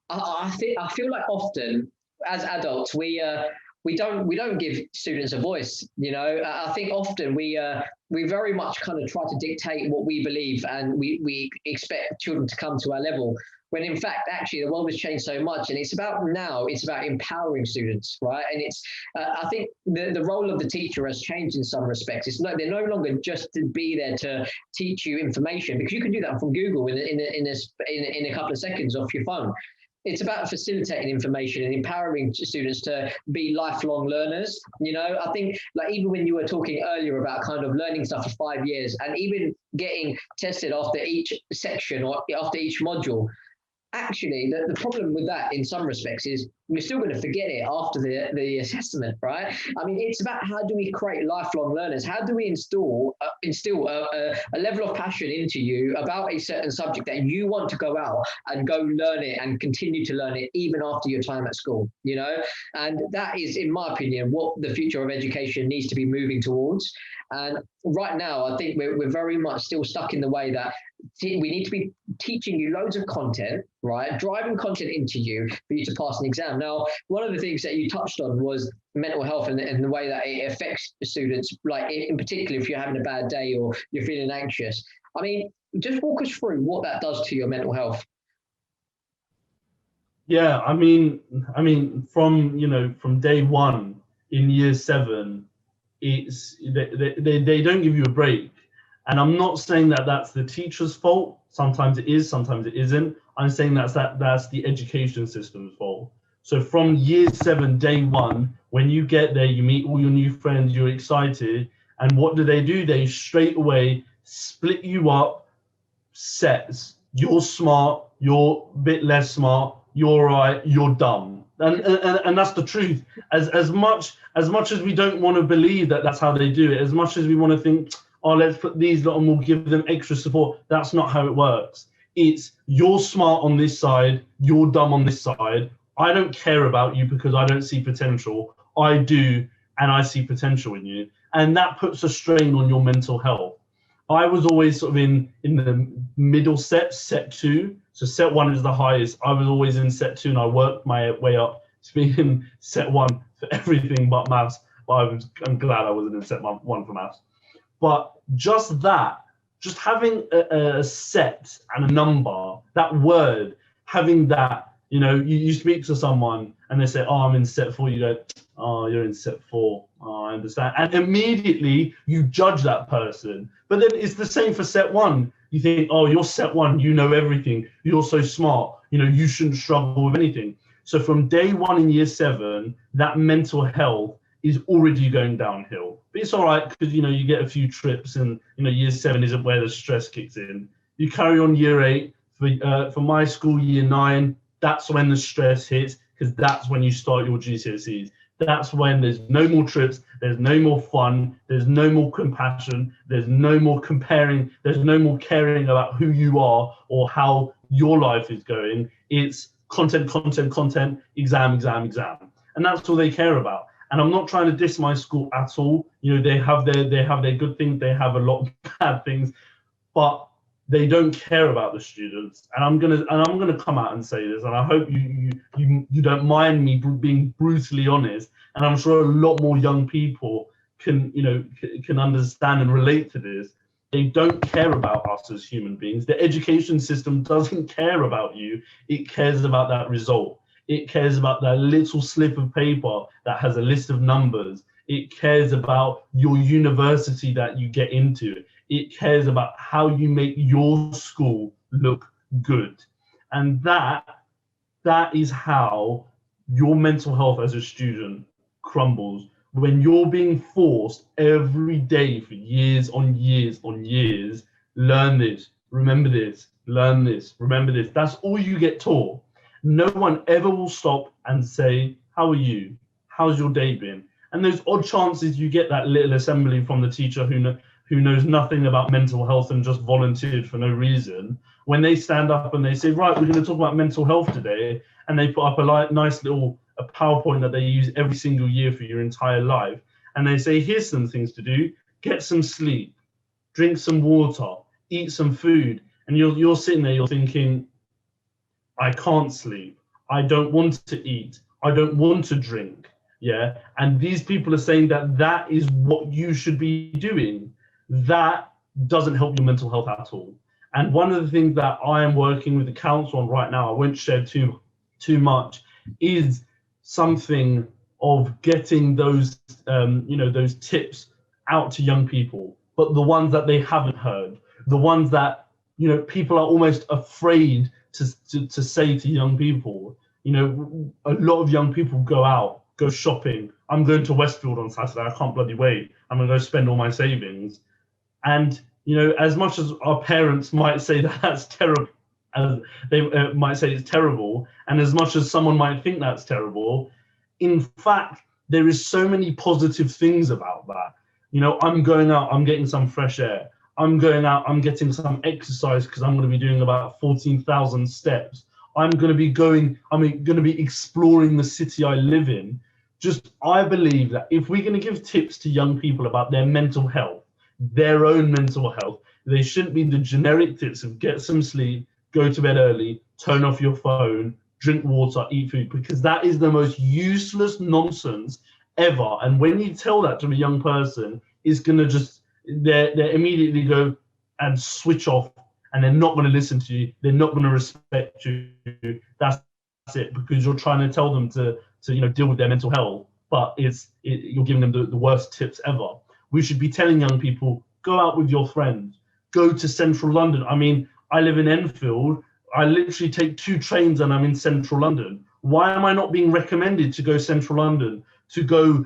I feel like often as adults we don't give students a voice. I think often we very much kind of try to dictate what we believe, and we expect children to come to our level, when in fact, actually, the world has changed so much, and it's about empowering students, right? And it's, I think the role of the teacher has changed in some respects. They're no longer just to be there to teach you information, because you can do that from Google in a couple of seconds off your phone. It's about facilitating information and empowering students to be lifelong learners. I think, like, even when you were talking earlier about kind of learning stuff for 5 years and even getting tested after each section or after each module, actually, the problem with that in some respects is you're still going to forget it after the assessment, right? I mean, it's about how do we create lifelong learners? How do we instill a level of passion into you about a certain subject that you want to go out and go learn it and continue to learn it even after your time at school, And that is, in my opinion, what the future of education needs to be moving towards. And right now, I think we're very much still stuck in the way that we need to be teaching you loads of content, right? Driving content into you for you to pass an exam. Now, one of the things that you touched on was mental health and the way that it affects students, like in particular if you're having a bad day or you're feeling anxious. I mean, just walk us through what that does to your mental health. Yeah, I mean, from day one in year 7, it's they don't give you a break. And I'm not saying that that's the teacher's fault. Sometimes it is, sometimes it isn't. I'm saying that's the education system's fault. So from year 7, day 1, when you get there, you meet all your new friends, you're excited. And what do? They straight away split you up, sets. You're smart, you're a bit less smart, you're right, you're dumb. And that's the truth. As much as we don't want to believe that that's how they do it, as much as we want to think, oh, let's put these lot and we'll give them extra support, that's not how it works. It's you're smart on this side, you're dumb on this side. I don't care about you because I don't see potential. I do, and I see potential in you. And that puts a strain on your mental health. I was always sort of in the middle set 2. So set 1 is the highest. I was always in set 2 and I worked my way up to be in set 1 for everything but maths. But I'm glad I wasn't in set 1 for maths. But just having a set and a number, that word, having that, you speak to someone and they say, oh, I'm in set 4. You go, oh, you're in set 4. Oh, I understand. And immediately you judge that person. But then it's the same for set 1. You think, oh, you're set 1. You know everything. You're so smart. You shouldn't struggle with anything. So from day 1 in year 7, that mental health is already going downhill. But it's all right because, you get a few trips and, year 7 isn't where the stress kicks in. You carry on year 8. For my school, year 9, that's when the stress hits, because that's when you start your GCSEs. That's when there's no more trips, there's no more fun, there's no more compassion, there's no more comparing, there's no more caring about who you are or how your life is going. It's content, content, content, exam, exam, exam. And that's all they care about. And I'm not trying to diss my school at all. You know, they have their good things, they have a lot of bad things, but they don't care about the students. And I'm gonna come out and say this, and I hope you don't mind me being brutally honest. And I'm sure a lot more young people can understand and relate to this. They don't care about us as human beings. The education system doesn't care about you. It cares about that result. It cares about that little slip of paper that has a list of numbers. It cares about your university that you get into. It cares about how you make your school look good. And that is how your mental health as a student crumbles, when you're being forced every day for years on years on years. Learn this, remember this, learn this, remember this. That's all you get taught. No one ever will stop and say, how are you? How's your day been? And those odd chances you get that little assembly from the teacher who knows nothing about mental health and just volunteered for no reason, when they stand up and they say, right, we're going to talk about mental health today, and they put up a nice little PowerPoint that they use every single year for your entire life, and they say, here's some things to do: get some sleep, drink some water, eat some food. And you're sitting there, you're thinking, I can't sleep, I don't want to eat, I don't want to drink. Yeah. And these people are saying that is what you should be doing. That doesn't help your mental health at all. And one of the things that I am working with the council on right now, I won't share too much, is something of getting those those tips out to young people, but the ones that they haven't heard, the ones that people are almost afraid to say to young people. A lot of young people go shopping. I'm going to Westfield on Saturday, I can't bloody wait, I'm gonna go spend all my savings. And as much as our parents might say that's terrible, as they might say it's terrible, and as much as someone might think that's terrible, in fact there is so many positive things about that. I'm going out, I'm getting some fresh air, I'm going out, I'm getting some exercise, because I'm going to be doing about 14,000 steps. I'm going to be exploring the city I live in. I believe that if we're going to give tips to young people about their mental health, their own mental health, they shouldn't be the generic tips of get some sleep, go to bed early, turn off your phone, drink water, eat food, because that is the most useless nonsense ever. And when you tell that to a young person, it's going to they immediately go and switch off, and they're not going to listen to you, they're not going to respect you. That's it, because you're trying to tell them to deal with their mental health, but you're giving them the worst tips ever. We should be telling young people, go out with your friends, go to central London. I mean, I live in Enfield, I literally take 2 trains and I'm in central London. Why am I not being recommended to go central London, to go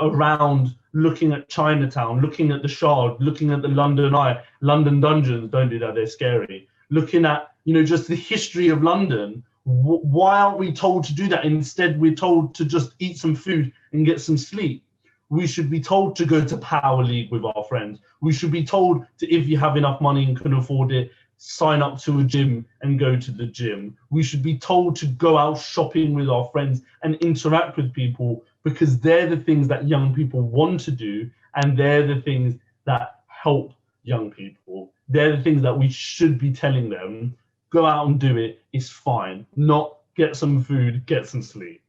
around looking at Chinatown, looking at the Shard, looking at the London Eye, London Dungeons? Don't do that, they're scary. Looking at just the history of London. Why aren't we told to do that? Instead, we're told to just eat some food and get some sleep. We should be told to go to Power League with our friends. We should be told to, if you have enough money and can afford it, sign up to a gym and go to the gym. We should be told to go out shopping with our friends and interact with people, because they're the things that young people want to do, and they're the things that help young people. They're the things that we should be telling them. Go out and do it. It's fine. Not get some food, get some sleep.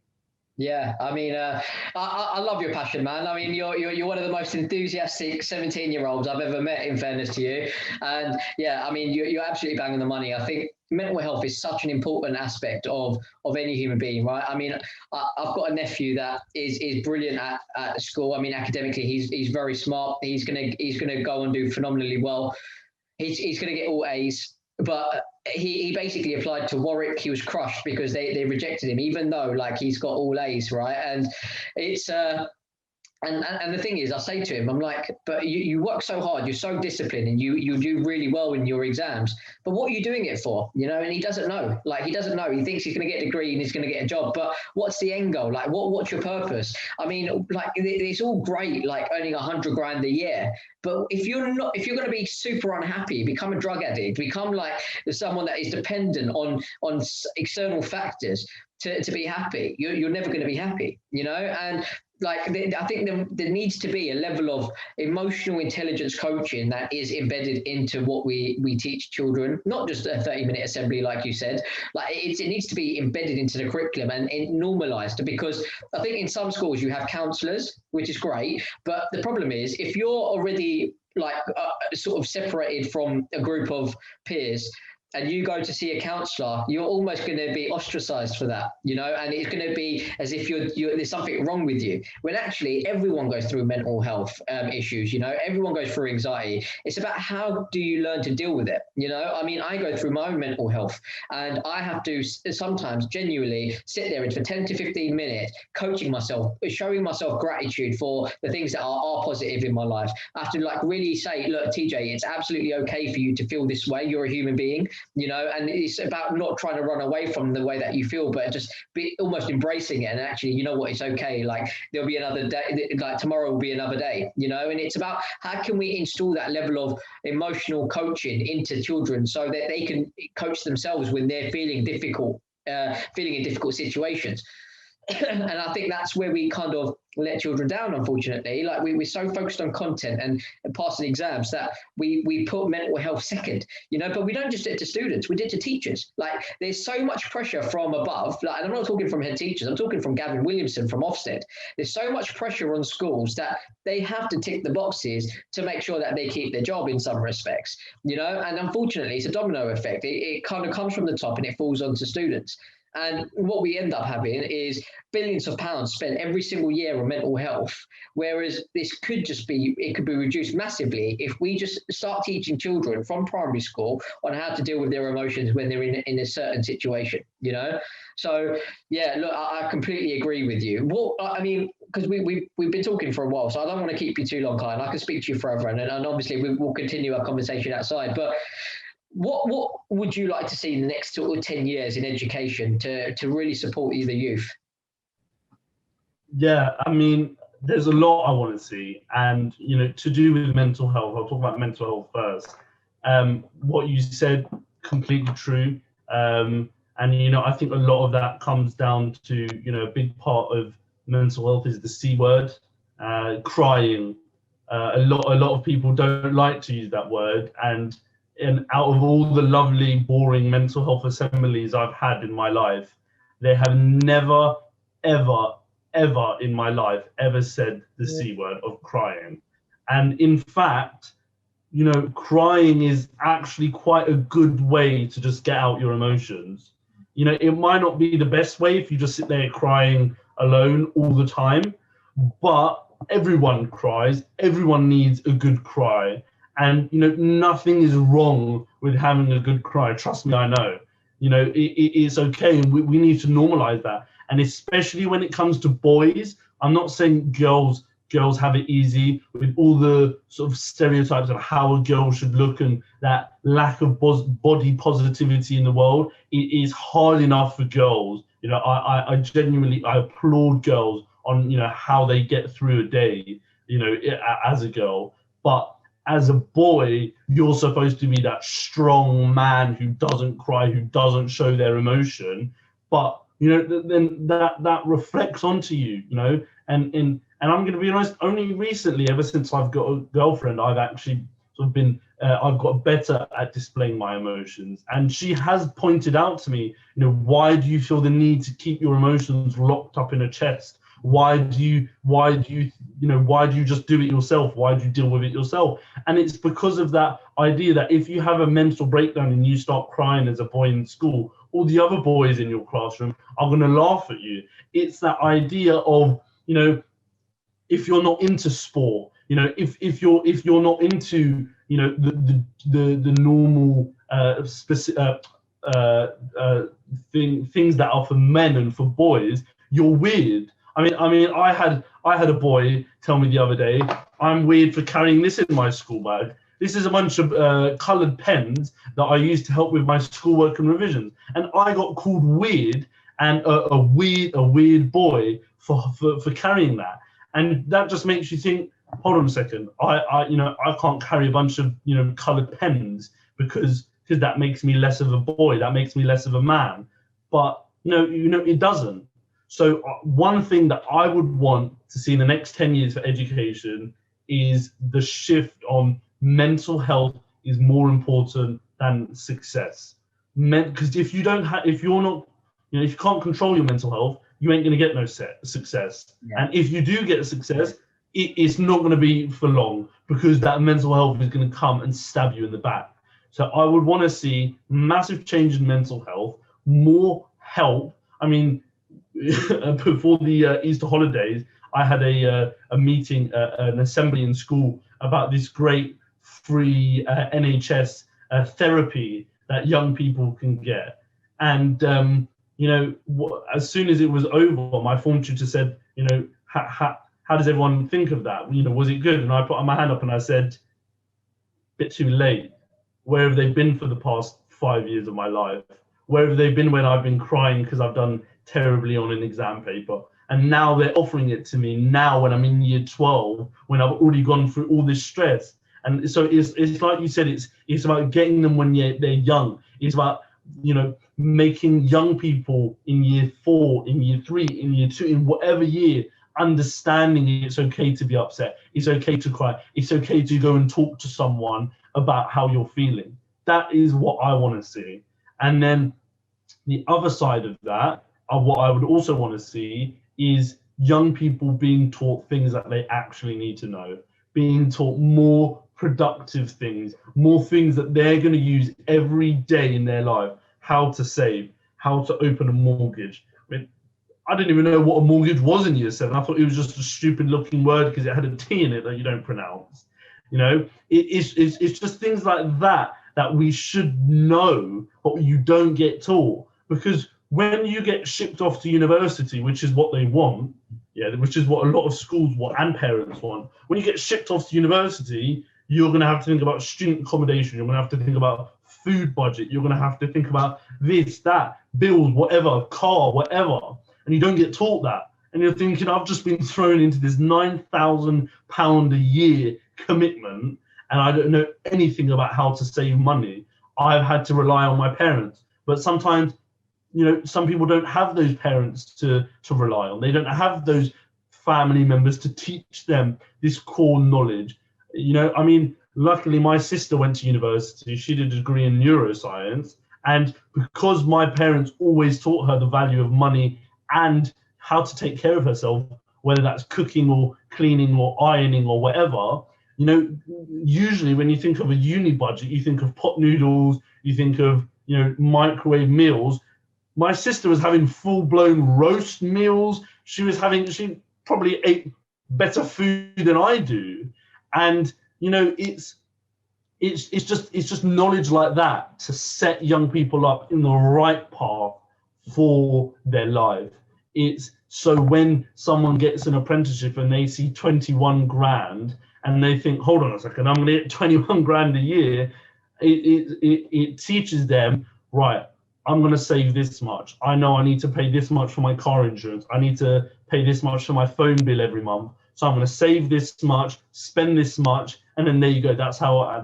Yeah, I mean, I love your passion, man. I mean, you're one of the most enthusiastic 17-year-olds I've ever met, in fairness to you. And yeah, I mean, you're absolutely banging the money. I think mental health is such an important aspect of any human being, right? I mean, I've got a nephew that is brilliant at school. I mean, academically, he's very smart. He's gonna go and do phenomenally well. He's gonna get all A's, but he basically applied to Warwick. He was crushed because they rejected him, even though like he's got all A's, right? And it's And the thing is, I say to him, I'm like, but you work so hard, you're so disciplined, and you do really well in your exams. But what are you doing it for? You know, and he doesn't know. Like, he doesn't know. He thinks he's going to get a degree and he's going to get a job. But what's the end goal? Like, what's your purpose? I mean, like, it's all great, like earning 100 grand a year. But if you're going to be super unhappy, become a drug addict, become like someone that is dependent on external factors to be happy, you're never going to be happy. You know, and like, I think there needs to be a level of emotional intelligence coaching that is embedded into what we teach children, not just a 30-minute assembly, like you said. Like, it needs to be embedded into the curriculum and normalized, because I think in some schools you have counselors, which is great. But the problem is, if you're already like sort of separated from a group of peers, and you go to see a counsellor, you're almost going to be ostracized for that, you know, and it's going to be as if there's something wrong with you, when actually everyone goes through mental health issues, you know, everyone goes through anxiety. It's about how do you learn to deal with it, you know. I mean, I go through my own mental health, and I have to sometimes genuinely sit there for 10 to 15 minutes, coaching myself, showing myself gratitude for the things that are positive in my life. I have to like really say, look, TJ, it's absolutely okay for you to feel this way. You're a human being. You know, and it's about not trying to run away from the way that you feel, but just be almost embracing it. And actually, you know what, it's okay. Like, there'll be another day, like tomorrow will be another day, you know. And it's about how can we install that level of emotional coaching into children so that they can coach themselves when they're feeling in difficult situations. And I think that's where we kind of let children down, unfortunately. Like, we're so focused on content and passing exams that we put mental health second, you know. But we don't just do it to students, we do it to teachers. Like, there's so much pressure from above. Like, and I'm not talking from head teachers, I'm talking from Gavin Williamson from Ofsted. There's so much pressure on schools that they have to tick the boxes to make sure that they keep their job in some respects, you know. And unfortunately, it's a domino effect. It kind of comes from the top and it falls onto students. And what we end up having is billions of pounds spent every single year on mental health, whereas it could be reduced massively if we just start teaching children from primary school on how to deal with their emotions when they're in a certain situation, you know? So, yeah, look, I completely agree with you. I mean, because we've been talking for a while, so I don't want to keep you too long, Kyle. I can speak to you forever, and obviously we'll continue our conversation outside, but what would you like to see in the next 10 years in education to really support the youth? Yeah, I mean, there's a lot I want to see, and you know, to do with mental health. I'll talk about mental health first. What you said, completely true. And you know, I think a lot of that comes down to, you know, a big part of mental health is the C word, crying. A lot of people don't like to use that word, and out of all the lovely, boring mental health assemblies I've had in my life, they have never, ever in my life ever said the C word of crying. And in fact, you know, crying is actually quite a good way to just get out your emotions. You know, it might not be the best way if you just sit there crying alone all the time, but everyone cries, everyone needs a good cry. And you know, nothing is wrong with having a good cry. Trust me, I know. You know, it's okay, and we need to normalize that. And especially when it comes to boys, I'm not saying girls have it easy with all the sort of stereotypes of how a girl should look and that lack of body positivity in the world. It is hard enough for girls. You know, I genuinely applaud girls on, you know, how they get through a day, you know, as a girl. But as a boy, you're supposed to be that strong man who doesn't cry, who doesn't show their emotion. But you know, then that reflects onto you, you know. And I'm going to be honest, only recently, ever since I've got a girlfriend, I've actually sort of been I've got better at displaying my emotions. And she has pointed out to me, you know, why do you feel the need to keep your emotions locked up in a chest? Why do you just do it yourself? Why do you deal with it yourself? And it's because of that idea that if you have a mental breakdown and you start crying as a boy in school, all the other boys in your classroom are going to laugh at you. It's that idea of, you know, if you're not into sport, you know, if you're not into, you know, the normal things that are for men and for boys, you're weird. I had a boy tell me the other day, I'm weird for carrying this in my school bag. This is a bunch of coloured pens that I use to help with my schoolwork and revisions, and I got called weird and a weird boy for carrying that, and that just makes you think. Hold on a second. I can't carry a bunch of coloured pens because that makes me less of a boy. That makes me less of a man. But it doesn't. So one thing that I would want to see in the next 10 years for education is the shift on mental health is more important than success. Because if you can't control your mental health, you ain't going to get no success. Yeah. And if you do get success, it's not going to be for long, because that mental health is going to come and stab you in the back. So I would want to see massive change in mental health, more help. I mean, before the Easter holidays, I had a meeting, an assembly in school about this great free NHS therapy that young people can get. And as soon as it was over, my form tutor said, how does everyone think of that? Was it good? And I put my hand up and I said, bit too late. Where have they been for the past 5 years of my life? Where have they been when I've been crying because I've done terribly on an exam paper? And now they're offering it to me now when I'm in year 12, when I've already gone through all this stress. And so it's like you said, it's about getting them when they're young. It's about, making young people in year 4, in year 3, in year 2, in whatever year, understanding it's okay to be upset. It's okay to cry. It's okay to go and talk to someone about how you're feeling. That is what I want to see. And then the other side of that, what I would also want to see is young people being taught things that they actually need to know, being taught more productive things, more things that they're going to use every day in their life, how to save, how to open a mortgage. I didn't even know what a mortgage was in year 7. I thought it was just a stupid looking word because it had a T in it that you don't pronounce. It's just things like that we should know, but you don't get taught. Because when you get shipped off to university, which is what they want, which is what a lot of schools want and parents want, when you get shipped off to university, you're going to have to think about student accommodation. You're going to have to think about food budget. You're going to have to think about this, that, bills, whatever, car, whatever. And you don't get taught that. And you're thinking, I've just been thrown into this £9,000 a year commitment, and I don't know anything about how to save money. I've had to rely on my parents. But sometimes, some people don't have those parents to rely on. They don't have those family members to teach them this core knowledge. Luckily my sister went to university. She did a degree in neuroscience. And because my parents always taught her the value of money and how to take care of herself, whether that's cooking or cleaning or ironing or whatever, usually when you think of a uni budget, you think of pot noodles, you think of, microwave meals. My sister was having full-blown roast meals. She probably ate better food than I do. And, it's just knowledge like that to set young people up in the right path for their life. It's so when someone gets an apprenticeship and they see 21 grand and they think, hold on a second, I'm going to get 21 grand a year. It teaches them, right, I'm going to save this much. I know I need to pay this much for my car insurance. I need to pay this much for my phone bill every month. So I'm going to save this much, spend this much, and then there you go. That's how I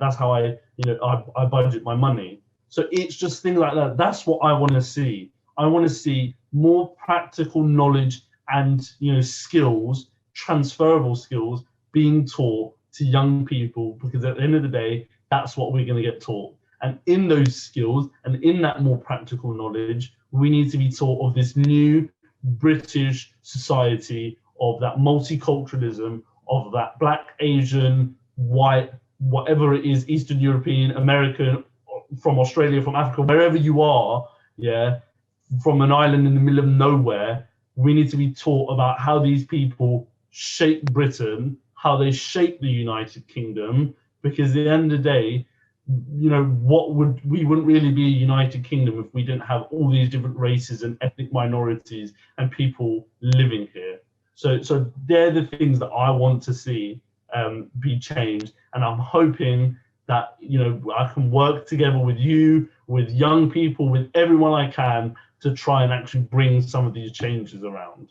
budget my money. So it's just things like that. That's what I want to see. I want to see more practical knowledge and skills, transferable skills, being taught to young people, because at the end of the day, that's what we're going to get taught. And in those skills and in that more practical knowledge, we need to be taught of this new British society, of that multiculturalism, of that Black, Asian, white, whatever it is, Eastern European, American, from Australia, from Africa, wherever you are, from an island in the middle of nowhere, we need to be taught about how these people shape Britain, how they shape the United Kingdom, because at the end of the day, we wouldn't really be a United Kingdom if we didn't have all these different races and ethnic minorities and people living here. So they're the things that I want to see be changed, and I'm hoping that, you know, I can work together with you, with young people, with everyone I can to try and actually bring some of these changes around.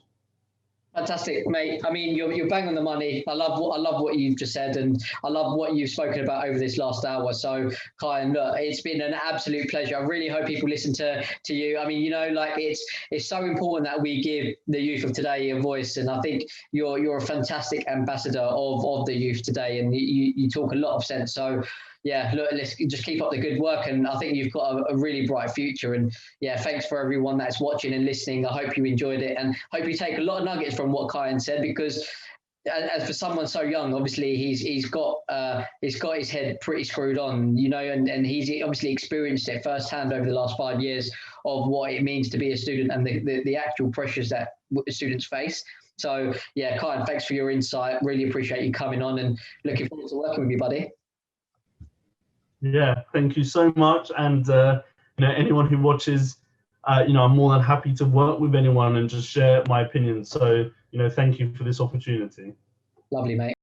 Fantastic, mate. I mean, you're bang on the money. I love what you've just said, and I love what you've spoken about over this last hour. So, Kayhan, look, it's been an absolute pleasure. I really hope people listen to you. I mean, you know, like it's so important that we give the youth of today a voice, and I think you're a fantastic ambassador of the youth today, and you talk a lot of sense. So, yeah, look, let's just keep up the good work, and I think you've got a really bright future. And yeah, thanks for everyone that's watching and listening. I hope you enjoyed it, and hope you take a lot of nuggets from what Kayhan said, because as for someone so young, obviously he's got his head pretty screwed on, you know, and he's obviously experienced it firsthand over the last 5 years of what it means to be a student and the actual pressures that students face. So yeah, Kayhan, thanks for your insight. Really appreciate you coming on, and looking forward to working with you, buddy. Yeah, thank you so much. And you know, anyone who watches, you know, I'm more than happy to work with anyone and just share my opinion. So, you know, thank you for this opportunity. Lovely, mate.